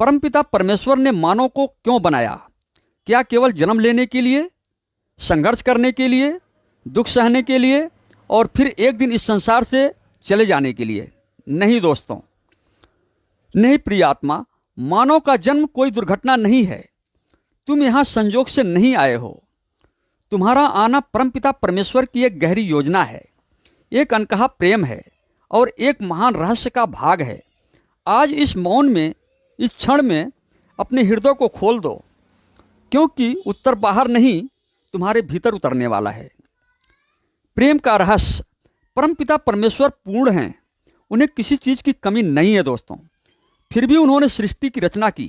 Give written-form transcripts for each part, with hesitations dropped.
परमपिता परमेश्वर ने मानव को क्यों बनाया? क्या केवल जन्म लेने के लिए, संघर्ष करने के लिए, दुख सहने के लिए और फिर एक दिन इस संसार से चले जाने के लिए? नहीं दोस्तों, नहीं प्रिय आत्मा, मानव का जन्म कोई दुर्घटना नहीं है। तुम यहाँ संजोग से नहीं आए हो। तुम्हारा आना परमपिता परमेश्वर की एक गहरी योजना है, एक अनकहा प्रेम है और एक महान रहस्य का भाग है। आज इस मौन में, इस क्षण में अपने हृदय को खोल दो, क्योंकि उत्तर बाहर नहीं, तुम्हारे भीतर उतरने वाला है। प्रेम का रहस्य। परमपिता परमेश्वर पूर्ण हैं, उन्हें किसी चीज़ की कमी नहीं है दोस्तों। फिर भी उन्होंने सृष्टि की रचना की,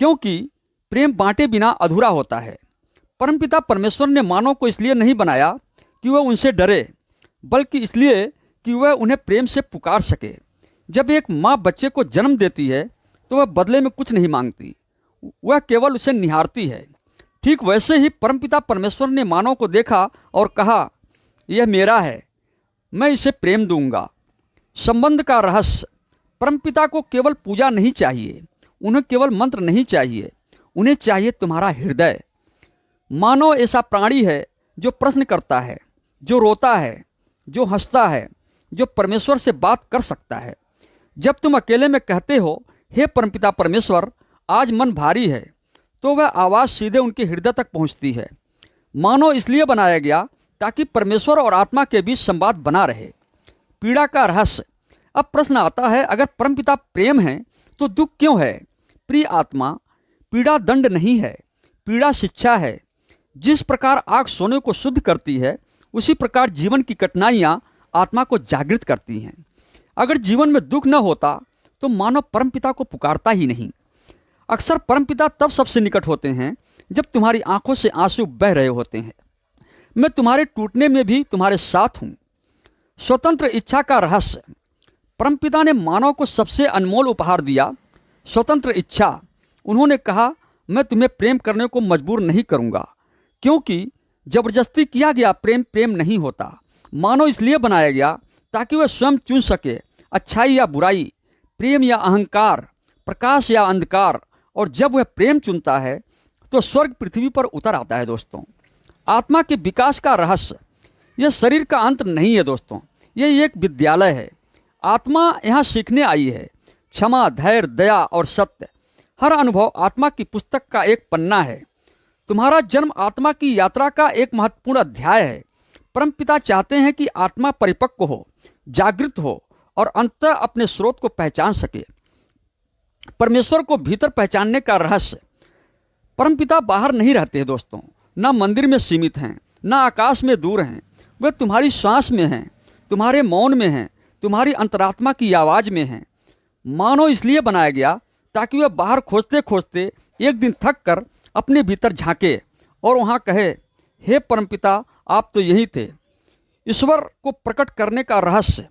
क्योंकि प्रेम बांटे बिना अधूरा होता है। परमपिता परमेश्वर ने मानव को इसलिए नहीं बनाया कि वह उनसे डरे, बल्कि इसलिए कि वह उन्हें प्रेम से पुकार सके। जब एक माँ बच्चे को जन्म देती है तो वह बदले में कुछ नहीं मांगती, वह केवल उसे निहारती है। ठीक वैसे ही परमपिता परमेश्वर ने मानव को देखा और कहा, यह मेरा है, मैं इसे प्रेम दूंगा। संबंध का रहस्य। परमपिता को केवल पूजा नहीं चाहिए, उन्हें केवल मंत्र नहीं चाहिए, उन्हें चाहिए तुम्हारा हृदय। मानव ऐसा प्राणी है जो प्रश्न करता है, जो रोता है, जो हंसता है, जो परमेश्वर से बात कर सकता है। जब तुम अकेले में कहते हो, हे परमपिता परमेश्वर, आज मन भारी है, तो वह आवाज़ सीधे उनके हृदय तक पहुंचती है। मानव इसलिए बनाया गया ताकि परमेश्वर और आत्मा के बीच संवाद बना रहे। पीड़ा का रहस्य। अब प्रश्न आता है, अगर परमपिता प्रेम है तो दुख क्यों है? प्रिय आत्मा, पीड़ा दंड नहीं है, पीड़ा शिक्षा है। जिस प्रकार आग सोने को शुद्ध करती है, उसी प्रकार जीवन की कठिनाइयाँ आत्मा को जागृत करती हैं। अगर जीवन में दुख न होता तो मानव परमपिता को पुकारता ही नहीं। अक्सर परमपिता तब सबसे निकट होते हैं जब तुम्हारी आंखों से आंसू बह रहे होते हैं। मैं तुम्हारे टूटने में भी तुम्हारे साथ हूँ। स्वतंत्र इच्छा का रहस्य। परमपिता ने मानव को सबसे अनमोल उपहार दिया, स्वतंत्र इच्छा। उन्होंने कहा, मैं तुम्हें प्रेम करने को मजबूर नहीं करूँगा, क्योंकि जबरदस्ती किया गया प्रेम प्रेम नहीं होता। मानव इसलिए बनाया गया ताकि वह स्वयं चुन सके, अच्छाई या बुराई, प्रेम या अहंकार, प्रकाश या अंधकार। और जब वह प्रेम चुनता है तो स्वर्ग पृथ्वी पर उतर आता है दोस्तों। आत्मा के विकास का रहस्य। यह शरीर का अंत नहीं है दोस्तों, यह एक विद्यालय है। आत्मा यहाँ सीखने आई है, क्षमा, धैर्य, दया और सत्य। हर अनुभव आत्मा की पुस्तक का एक पन्ना है। तुम्हारा जन्म आत्मा की यात्रा का एक महत्वपूर्ण अध्याय है। परमपिता चाहते हैं कि आत्मा परिपक्व हो, जागृत हो और अंततः अपने स्रोत को पहचान सके। परमेश्वर को भीतर पहचानने का रहस्य। परमपिता बाहर नहीं रहते हैं दोस्तों, ना मंदिर में सीमित हैं, ना आकाश में दूर हैं। वे तुम्हारी सांस में हैं, तुम्हारे मौन में हैं, तुम्हारी अंतरात्मा की आवाज़ में हैं। मानव इसलिए बनाया गया ताकि वह बाहर खोजते खोजते एक दिन थक कर अपने भीतर झांके और वहाँ कहे, हे परमपिता, आप तो यही थे। ईश्वर को प्रकट करने का रहस्य।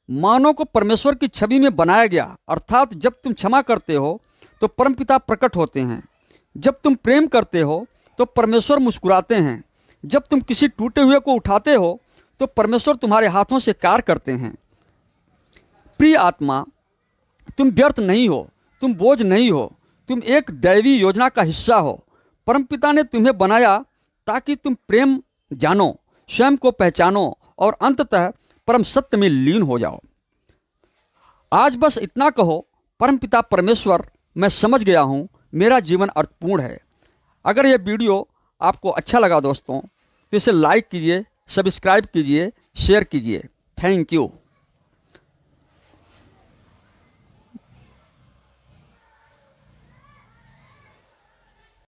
मानव को परमेश्वर की छवि में बनाया गया, अर्थात जब तुम क्षमा करते हो तो परमपिता प्रकट होते हैं। जब तुम प्रेम करते हो तो परमेश्वर मुस्कुराते हैं। जब तुम किसी टूटे हुए को उठाते हो तो परमेश्वर तुम्हारे हाथों से कार्य करते हैं। प्रिय आत्मा, तुम व्यर्थ नहीं हो, तुम बोझ नहीं हो, तुम एक दैवी योजना का हिस्सा हो। परमपिता ने तुम्हें बनाया ताकि तुम प्रेम जानो, स्वयं को पहचानो और अंततः परम सत्य में लीन हो जाओ। आज बस इतना कहो, परमपिता परमेश्वर, मैं समझ गया हूँ, मेरा जीवन अर्थपूर्ण है। अगर यह वीडियो आपको अच्छा लगा दोस्तों तो इसे लाइक कीजिए, सब्सक्राइब कीजिए, शेयर कीजिए। Thank you.